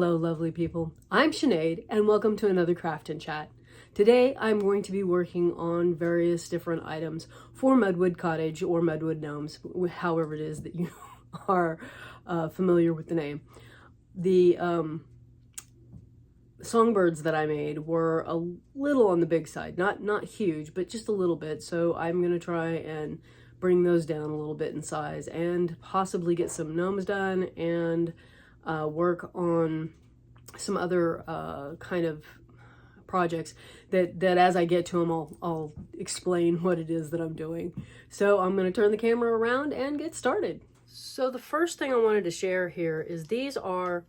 Hello, lovely people. I'm Sinead, and welcome to another Craft and Chat. Today, I'm going to be working on various different items for Mudwood Cottage or Mudwood Gnomes, however it is that you are familiar with the name. The songbirds that I made were a little on the big side, not huge, but just a little bit. So I'm going to try and bring those down a little bit in size and possibly get some gnomes done and work on some other kind of projects that as I get to them, I'll explain what it is that I'm doing. So I'm going to turn the camera around and get started. So the first thing I wanted to share here is these are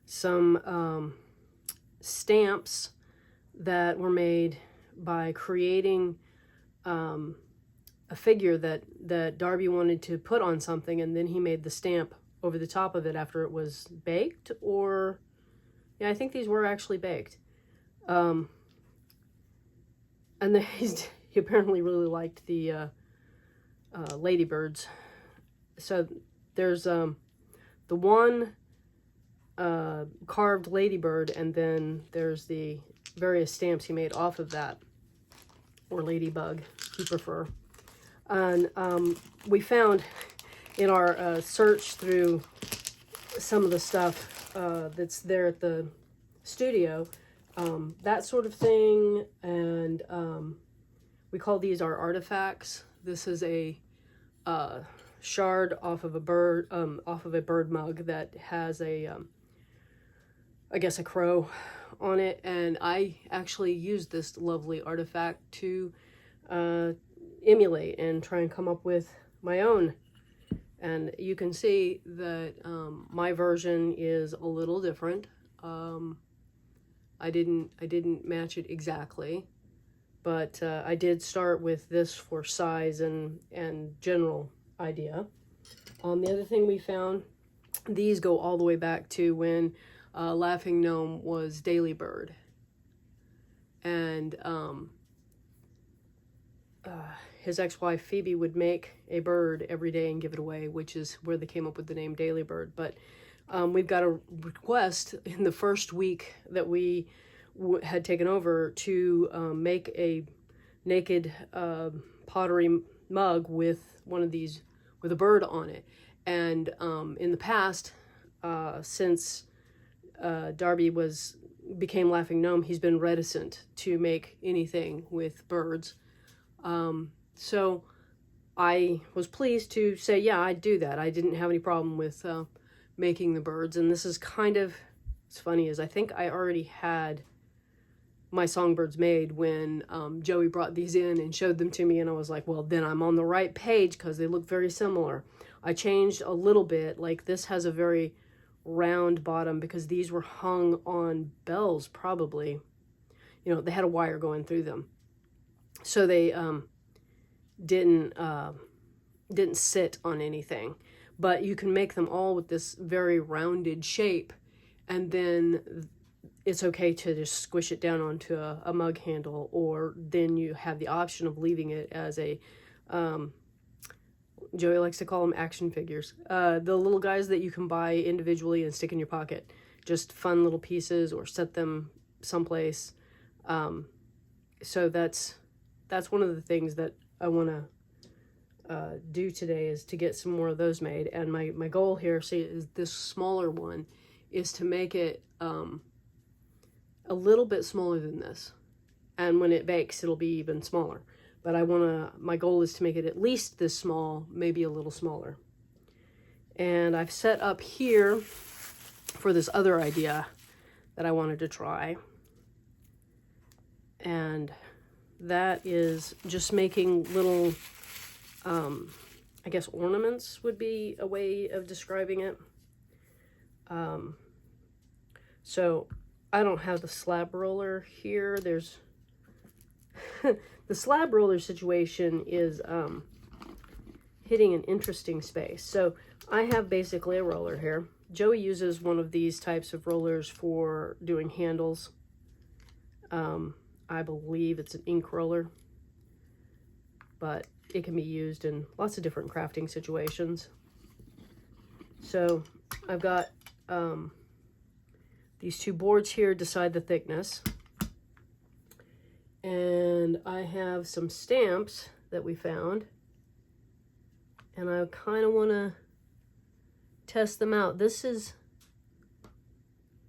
some stamps that were made by creating a figure that Darby wanted to put on something, and then he made the stamp over the top of it after it was baked, or yeah, I think these were actually baked. And then he apparently really liked the ladybirds. So there's the one carved ladybird, and then there's the various stamps he made off of that, or ladybug, if you prefer. And we found in our search through some of the stuff that's there at the studio, that sort of thing, and we call these our artifacts. This is a shard off of a bird mug that has a I guess a crow on it, and I actually used this lovely artifact to emulate and try and come up with my own. And you can see that my version is a little different. I didn't match it exactly, but I did start with this for size and general idea. The other thing we found, these go all the way back to when Laughing Gnome was Daily Bird, and his ex-wife Phoebe would make a bird every day and give it away, which is where they came up with the name Daily Bird. But we've got a request in the first week that we had taken over to make a naked pottery mug with one of these with a bird on it. And in the past, since Darby became Laughing Gnome, he's been reticent to make anything with birds. So I was pleased to say, yeah, I'd do that. I didn't have any problem with making the birds. And this is kind of, what's funny is I think I already had my songbirds made when Joey brought these in and showed them to me, and I was like, well, then I'm on the right page because they look very similar. I changed a little bit, like this has a very round bottom because these were hung on bells, probably. You know, they had a wire going through them. So they didn't sit on anything, but you can make them all with this very rounded shape, and then it's okay to just squish it down onto a mug handle, or then you have the option of leaving it as a Joey likes to call them action figures, the little guys that you can buy individually and stick in your pocket, just fun little pieces, or set them someplace. So that's one of the things that I want to do today, is to get some more of those made. And my goal here, see, is this smaller one, is to make it a little bit smaller than this. And when it bakes, it'll be even smaller. But my goal is to make it at least this small, maybe a little smaller. And I've set up here for this other idea that I wanted to try. And that is just making little, I guess ornaments would be a way of describing it. So I don't have the slab roller here. There's the slab roller situation is hitting an interesting space. So I have basically a roller here. Joey uses one of these types of rollers for doing handles. I believe it's an ink roller, but it can be used in lots of different crafting situations. So I've got these two boards here decide the thickness. And I have some stamps that we found. And I kind of want to test them out. This is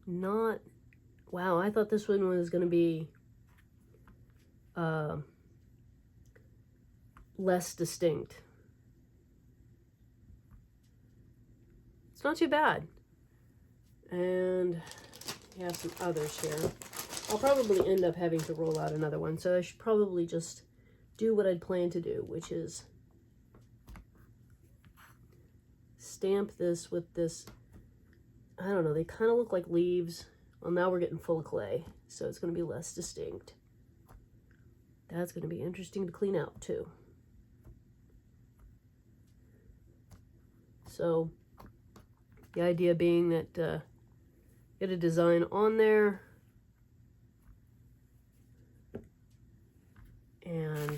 not... Wow, I thought this one was going to be less distinct. It's not too bad. And we have some others here. I'll probably end up having to roll out another one, so I should probably just do what I'd planned to do, which is stamp this with this, I don't know, they kind of look like leaves. Well, now we're getting full of clay, so it's going to be less distinct. That's going to be interesting to clean out, too. So, the idea being that get a design on there, and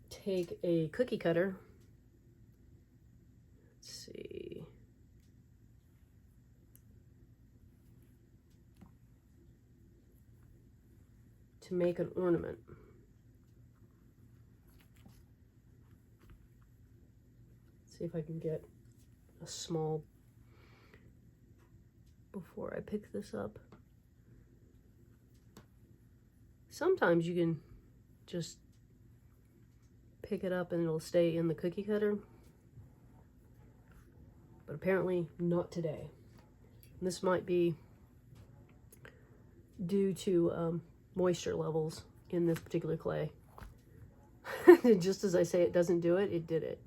take a cookie cutter. Let's see. To make an ornament. See if I can get a small before I pick this up. Sometimes you can just pick it up and it'll stay in the cookie cutter, but apparently not today. And this might be due to moisture levels in this particular clay. Just as I say it doesn't do it, it did it.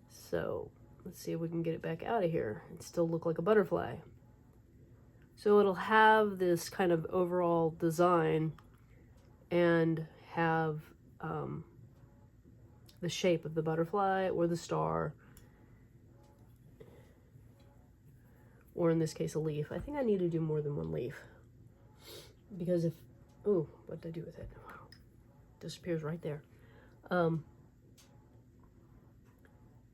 So let's see if we can get it back out of here and still look like a butterfly. So it'll have this kind of overall design and have the shape of the butterfly or the star, or in this case a leaf. I think I need to do more than one leaf, because if, oh, what did I do with it? Wow, disappears right there.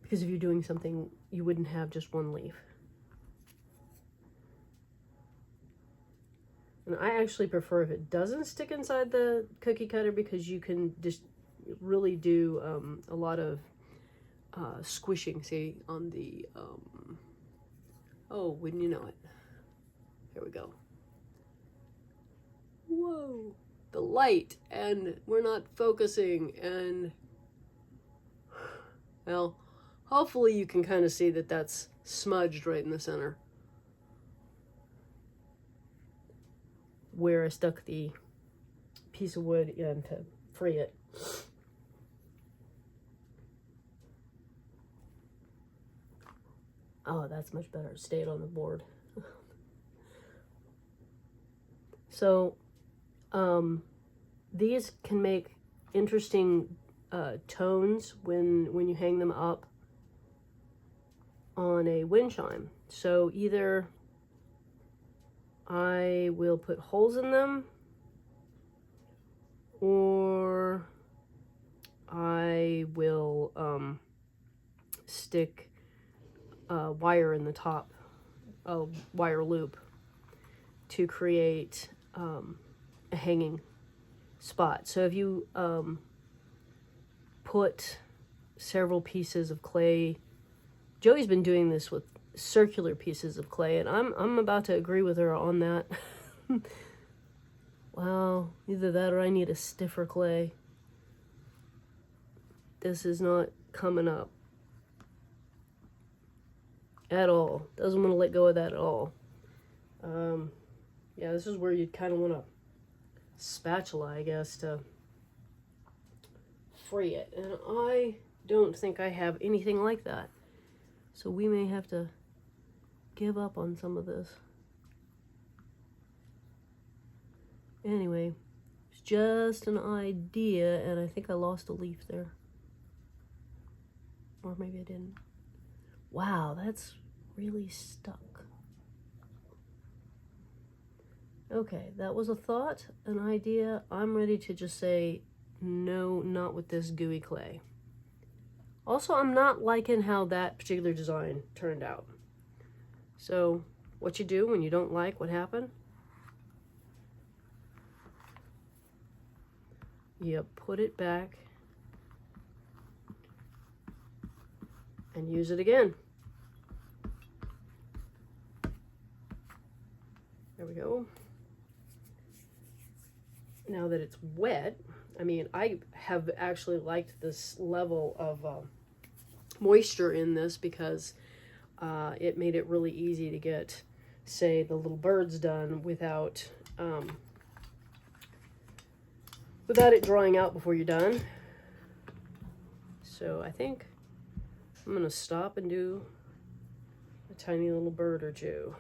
Because if you're doing something, you wouldn't have just one leaf. And I actually prefer if it doesn't stick inside the cookie cutter, because you can just really do a lot of squishing, see, on the, oh, wouldn't you know it. Here we go. Whoa, the light, and we're not focusing, and, well, hopefully you can kind of see that that's smudged right in the center where I stuck the piece of wood in to free it. Oh, that's much better. It stayed on the board. So, these can make interesting tones when you hang them up on a wind chime. So either I will put holes in them, or I will stick a wire in the top, a wire loop, to create a hanging spot. So if you put several pieces of clay, Joey's been doing this with circular pieces of clay, and I'm about to agree with her on that. Wow, either that or I need a stiffer clay. This is not coming up at all. Doesn't want to let go of that at all. Yeah, this is where you'd kind of want a spatula, I guess, to free it. And I don't think I have anything like that. So we may have to give up on some of this. Anyway, it's just an idea, and I think I lost a leaf there. Or maybe I didn't. Wow, that's really stuck. Okay, that was a thought, an idea. I'm ready to just say, no, not with this gooey clay. Also, I'm not liking how that particular design turned out. So, what you do when you don't like what happened, you put it back and use it again. There we go. Now that it's wet, I mean, I have actually liked this level of moisture in this because it made it really easy to get, say, the little birds done without it drying out before you're done. So I think I'm gonna stop and do a tiny little bird or two.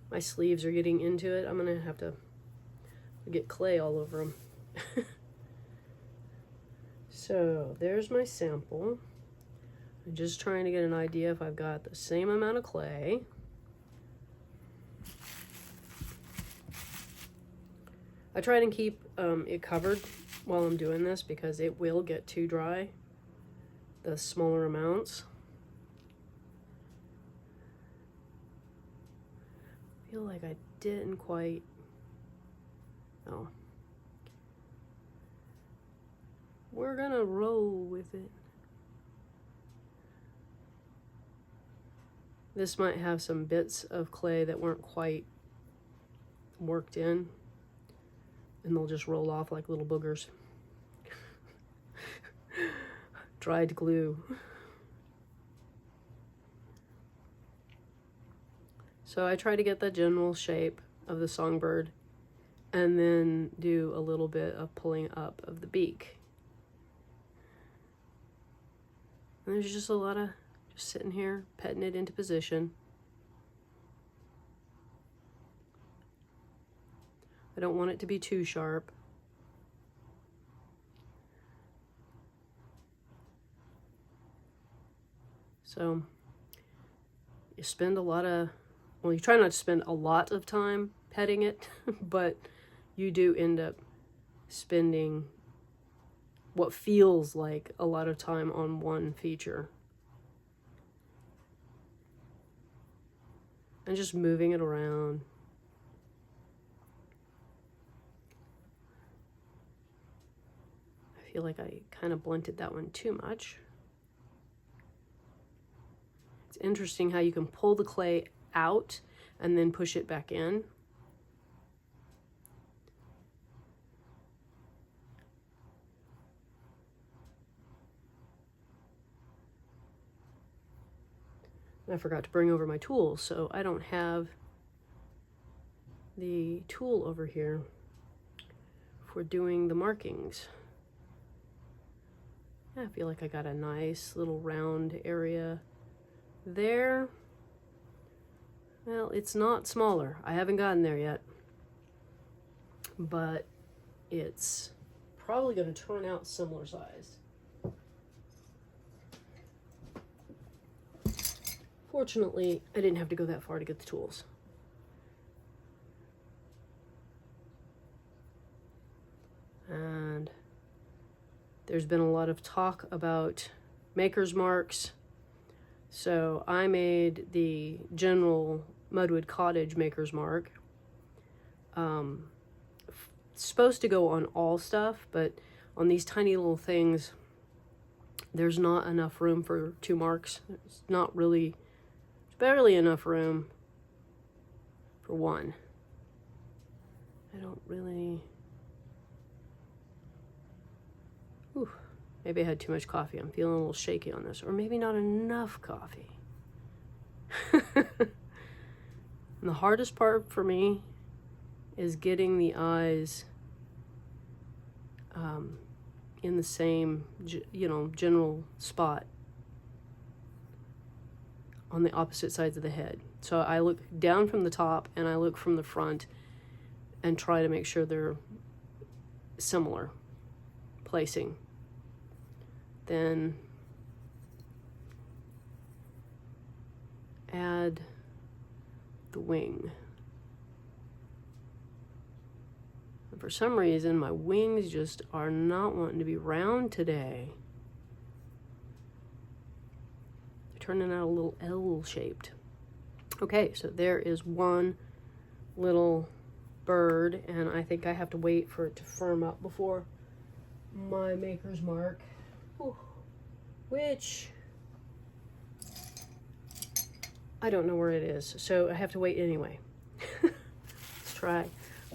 My sleeves are getting into it. I'm gonna have to get clay all over them. So there's my sample. I'm just trying to get an idea if I've got the same amount of clay. I try and keep it covered while I'm doing this because it will get too dry, the smaller amounts. I feel like I didn't quite, oh. We're gonna roll with it. This might have some bits of clay that weren't quite worked in, and they'll just roll off like little boogers. Dried glue. So I try to get the general shape of the songbird and then do a little bit of pulling up of the beak. And there's just a lot of just sitting here, petting it into position. I don't want it to be too sharp. So you spend a lot of, well, you try not to spend a lot of time petting it, but you do end up spending what feels like a lot of time on one feature. And just moving it around. I feel like I kind of blunted that one too much. It's interesting how you can pull the clay out and then push it back in. I forgot to bring over my tools, so I don't have the tool over here for doing the markings. I feel like I got a nice little round area there. Well, it's not smaller. I haven't gotten there yet, but it's probably going to turn out similar size. Fortunately, I didn't have to go that far to get the tools. And there's been a lot of talk about maker's marks. So I made the general Mudwood Cottage maker's mark. It's supposed to go on all stuff, but on these tiny little things, there's not enough room for 2 marks. It's not really, it's barely enough room for 1. I don't really, ooh, maybe I had too much coffee. I'm feeling a little shaky on this, or maybe not enough coffee. And the hardest part for me is getting the eyes in the same, general spot on the opposite sides of the head. So I look down from the top and I look from the front and try to make sure they're similar placing. Then add the wing. I'm for some reason, my wings just are not wanting to be round today. They're turning out a little L-shaped. Okay, so there is one little bird, and I think I have to wait for it to firm up before my maker's mark, which I don't know where it is, so I have to wait anyway. Let's try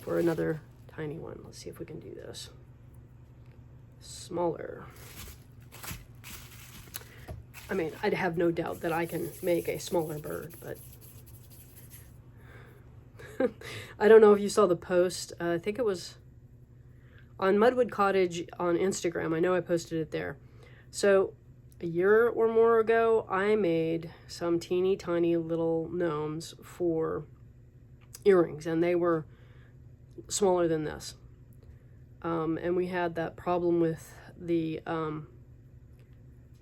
for another tiny one. Let's see if we can do this. Smaller. I mean, I'd have no doubt that I can make a smaller bird, but I don't know if you saw the post. I think it was on Mudwood Cottage on Instagram. I know I posted it there. So a year or more ago, I made some teeny tiny little gnomes for earrings, and they were smaller than this. And we had that problem with the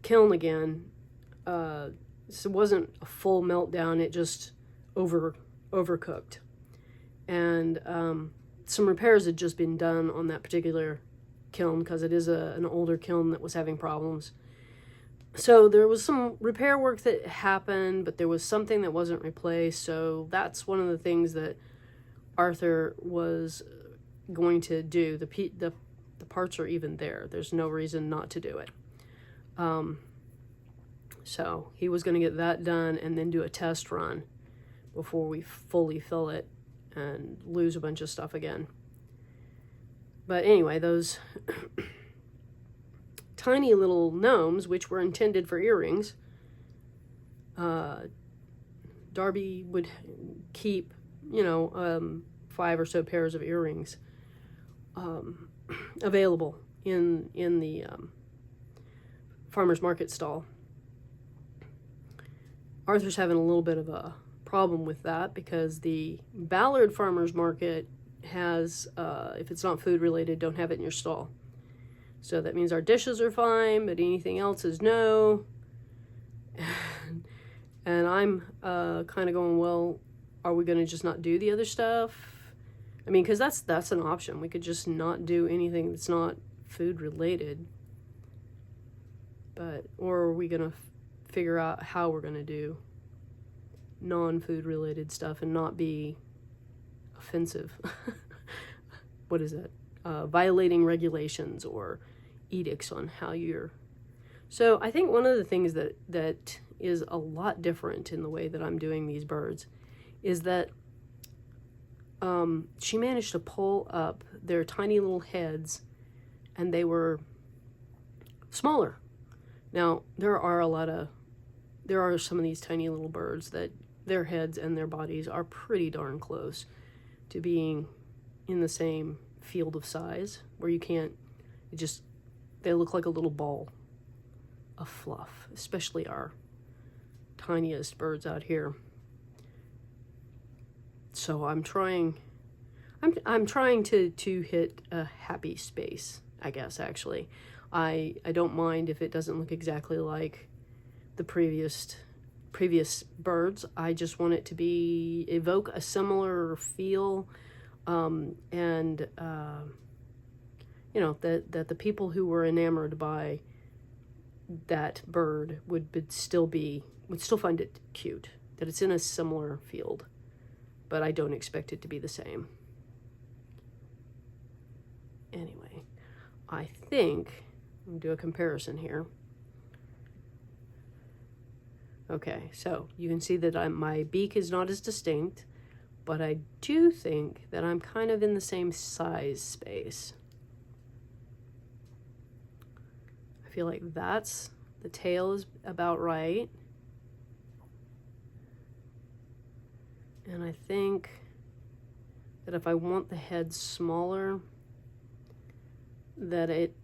kiln again. So it wasn't a full meltdown, it just overcooked. And some repairs had just been done on that particular kiln because it is an older kiln that was having problems. So there was some repair work that happened, but there was something that wasn't replaced. So that's one of the things that Arthur was going to do. The parts are even there. There's no reason not to do it. So he was going to get that done and then do a test run before we fully fill it and lose a bunch of stuff again. But anyway, those tiny little gnomes, which were intended for earrings, Darby would keep, 5 or so pairs of earrings available in the farmer's market stall. Arthur's having a little bit of a problem with that because the Ballard Farmers Market has, if it's not food related, don't have it in your stall. So that means our dishes are fine, but anything else is no. And I'm kind of going, well, are we going to just not do the other stuff? I mean, because that's an option. We could just not do anything that's not food related. Or are we going to figure out how we're going to do non-food related stuff and not be offensive? What is it? Violating regulations or edicts on how you're... So I think one of the things that is a lot different in the way that I'm doing these birds is that she managed to pull up their tiny little heads, and they were smaller. Now, there are some of these tiny little birds that their heads and their bodies are pretty darn close to being in the same field of size, where you can't, they look like a little ball of fluff, especially our tiniest birds out here. So I'm trying to hit a happy space, I guess, actually. I don't mind if it doesn't look exactly like the previous birds. I just want it to evoke a similar feel, that the people who were enamored by that bird would still find it cute, that it's in a similar field, but I don't expect it to be the same. Anyway, I think I'll do a comparison here. Okay, so you can see that my beak is not as distinct, but I do think that I'm kind of in the same size space. I feel like the tail is about right. And I think that if I want the head smaller, that it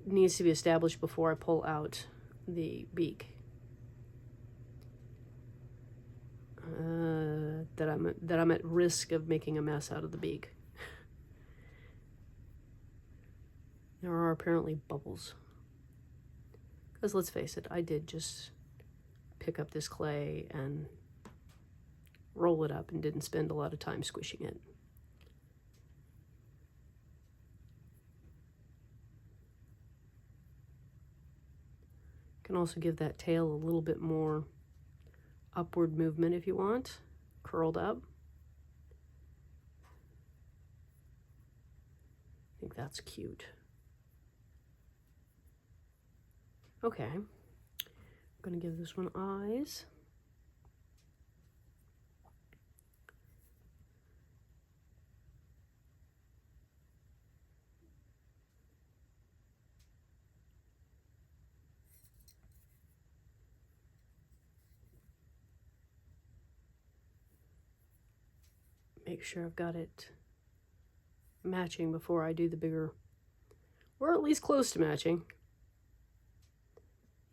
needs to be established before I pull out the beak. That I'm at risk of making a mess out of the beak. There are apparently bubbles. Because let's face it, I did just pick up this clay and roll it up and didn't spend a lot of time squishing it. can also give that tail a little bit more upward movement if you want, curled up. I think that's cute. Okay, I'm gonna give this one eyes. Make sure I've got it matching before I do the bigger, or at least close to matching.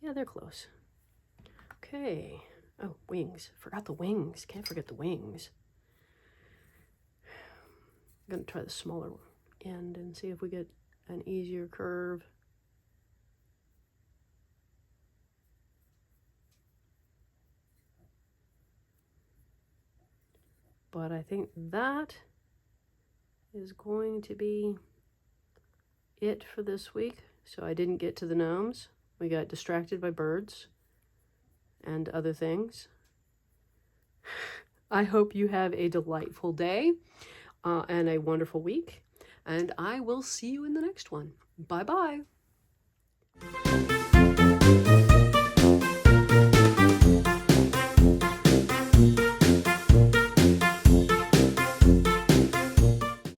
Yeah, they're close. Okay. Oh, wings. Forgot the wings. Can't forget the wings. I'm going to try the smaller end and see if we get an easier curve. But I think that is going to be it for this week. So I didn't get to the gnomes. We got distracted by birds and other things. I hope you have a delightful day and a wonderful week. And I will see you in the next one. Bye-bye.